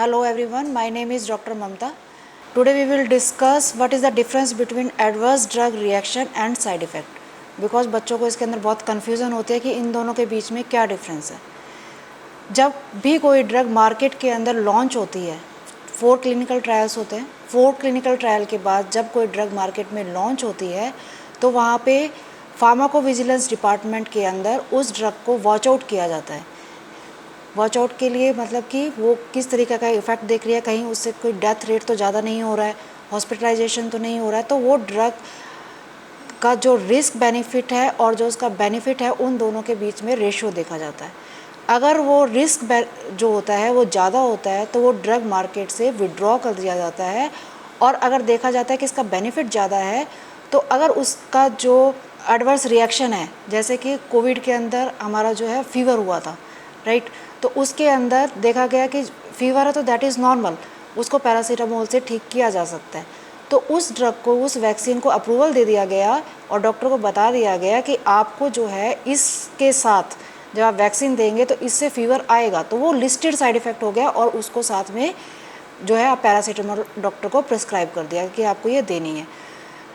Hello everyone, my name is Dr. Mamta. Today we will discuss what is the difference between adverse drug reaction and side effect. Because बच्चों को इसके अंदर बहुत confusion होती है कि इन दोनों के बीच में क्या डिफरेंस है। जब भी कोई ड्रग मार्केट के अंदर लॉन्च होती है, 4 क्लिनिकल ट्रायल्स होते हैं। 4 क्लिनिकल ट्रायल के बाद जब कोई ड्रग मार्केट में लॉन्च होती है तो वहाँ पे फार्माकोविजिलेंस डिपार्टमेंट के अंदर उस ड्रग को वॉच आउट किया जाता है। वॉच आउट के लिए मतलब कि वो किस तरीके का इफ़ेक्ट देख रही है, कहीं उससे कोई डेथ रेट तो ज़्यादा नहीं हो रहा है, हॉस्पिटलाइजेशन तो नहीं हो रहा है, तो वो ड्रग का जो रिस्क बेनिफिट है और जो उसका बेनिफिट है उन दोनों के बीच में रेशियो देखा जाता है। अगर वो रिस्क जो होता है वो ज़्यादा होता है तो वो ड्रग मार्केट से विड्रॉ कर दिया जाता है। और अगर देखा जाता है कि इसका बेनिफिट ज़्यादा है तो अगर उसका जो एडवर्स रिएक्शन है, जैसे कि कोविड के अंदर हमारा जो है फीवर हुआ था, राइट, तो उसके अंदर देखा गया कि फीवर है तो दैट इज़ नॉर्मल, उसको पैरासीटामोल से ठीक किया जा सकता है। तो उस ड्रग को, उस वैक्सीन को अप्रूवल दे दिया गया और डॉक्टर को बता दिया गया कि आपको जो है इसके साथ जब आप वैक्सीन देंगे तो इससे फीवर आएगा, तो वो लिस्टेड साइड इफ़ेक्ट हो गया और उसको साथ में जो है आप पैरासीटामोल डॉक्टर को प्रिस्क्राइब कर दिया कि आपको ये देनी है।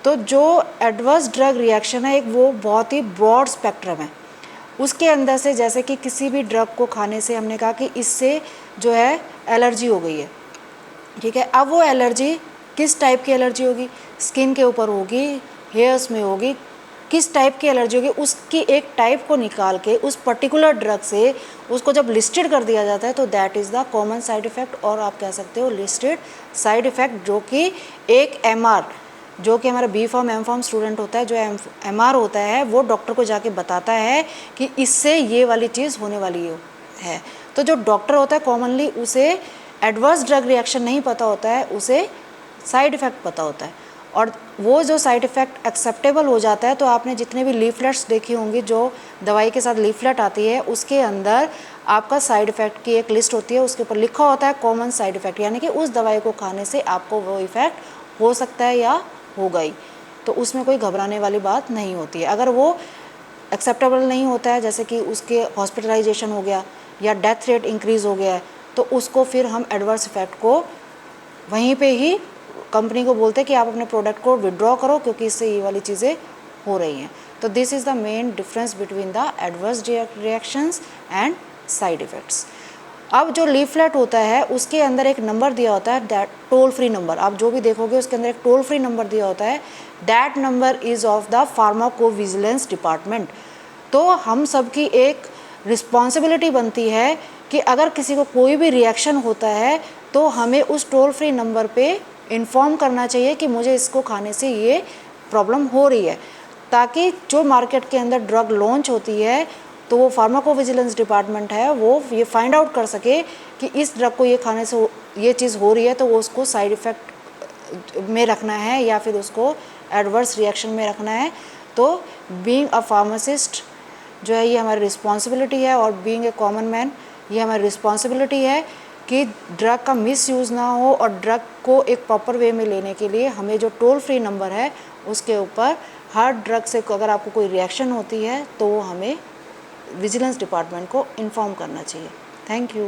तो जो एडवर्स ड्रग रिएक्शन है एक वो बहुत ही ब्रॉड स्पेक्ट्रम है। उसके अंदर से जैसे कि किसी भी ड्रग को खाने से हमने कहा कि इससे जो है एलर्जी हो गई है, ठीक है। अब वो एलर्जी किस टाइप की एलर्जी होगी, स्किन के ऊपर होगी, हेयर्स में होगी, किस टाइप की एलर्जी होगी, उसकी एक टाइप को निकाल के उस पर्टिकुलर ड्रग से उसको जब लिस्टेड कर दिया जाता है तो that is the common side effect, और आप कह सकते हो लिस्टेड साइड इफ़ेक्ट, जो कि एक एमआर, जो कि हमारा B pharm M pharm student होता है, जो एमआर होता है वो डॉक्टर को जाके बताता है कि इससे ये वाली चीज़ होने वाली है। तो जो डॉक्टर होता है कॉमनली उसे एडवर्स ड्रग रिएक्शन नहीं पता होता है, उसे साइड इफ़ेक्ट पता होता है। और वो जो साइड इफ़ेक्ट एक्सेप्टेबल हो जाता है, तो आपने जितने भी लीफलेट्स देखी होंगी, जो दवाई के साथ लीफलेट आती है उसके अंदर आपका साइड इफ़ेक्ट की एक लिस्ट होती है, उसके ऊपर लिखा होता है कॉमन साइड इफ़ेक्ट, यानी कि उस दवाई को खाने से आपको वो इफ़ेक्ट हो सकता है या हो गई। तो उसमें कोई घबराने वाली बात नहीं होती है। अगर वो एक्सेप्टेबल नहीं होता है, जैसे कि उसके हॉस्पिटलाइजेशन हो गया या डेथ रेट इंक्रीज़ हो गया है, तो उसको फिर हम एडवर्स इफ़ेक्ट को वहीं पे ही कंपनी को बोलते हैं कि आप अपने प्रोडक्ट को विड्रॉ करो क्योंकि इससे ये वाली चीज़ें हो रही हैं। तो this is the main difference between the adverse reactions and side effects. अब जो लीफलेट होता है उसके अंदर एक नंबर दिया होता है, दैट टोल फ्री नंबर, आप जो भी देखोगे उसके अंदर एक टोल फ्री नंबर दिया होता है, that number is of the pharmacovigilance department. तो हम सब की एक रिस्पॉन्सिबिलिटी बनती है कि अगर किसी को कोई भी रिएक्शन होता है तो हमें उस टोल फ्री नंबर पे इन्फॉर्म करना चाहिए कि मुझे इसको खाने से ये प्रॉब्लम हो रही है, ताकि जो मार्केट के अंदर ड्रग लॉन्च होती है तो वो फार्माकोविजिलेंस डिपार्टमेंट है वो ये फाइंड आउट कर सके कि इस ड्रग को ये खाने से ये चीज़ हो रही है, तो वो उसको साइड इफ़ेक्ट में रखना है या फिर उसको एडवर्स रिएक्शन में रखना है। तो बीइंग अ फार्मासिस्ट जो है ये हमारी रिस्पॉन्सिबिलिटी है, और बीइंग ए कॉमन मैन ये हमारी रिस्पॉन्सिबिलिटी है कि ड्रग का मिस यूज़ ना हो, और ड्रग को एक प्रॉपर वे में लेने के लिए हमें जो टोल फ्री नंबर है उसके ऊपर हर ड्रग से अगर आपको कोई रिएक्शन होती है तो वो हमें विजिलेंस डिपार्टमेंट को इन्फॉर्म करना चाहिए। Thank you.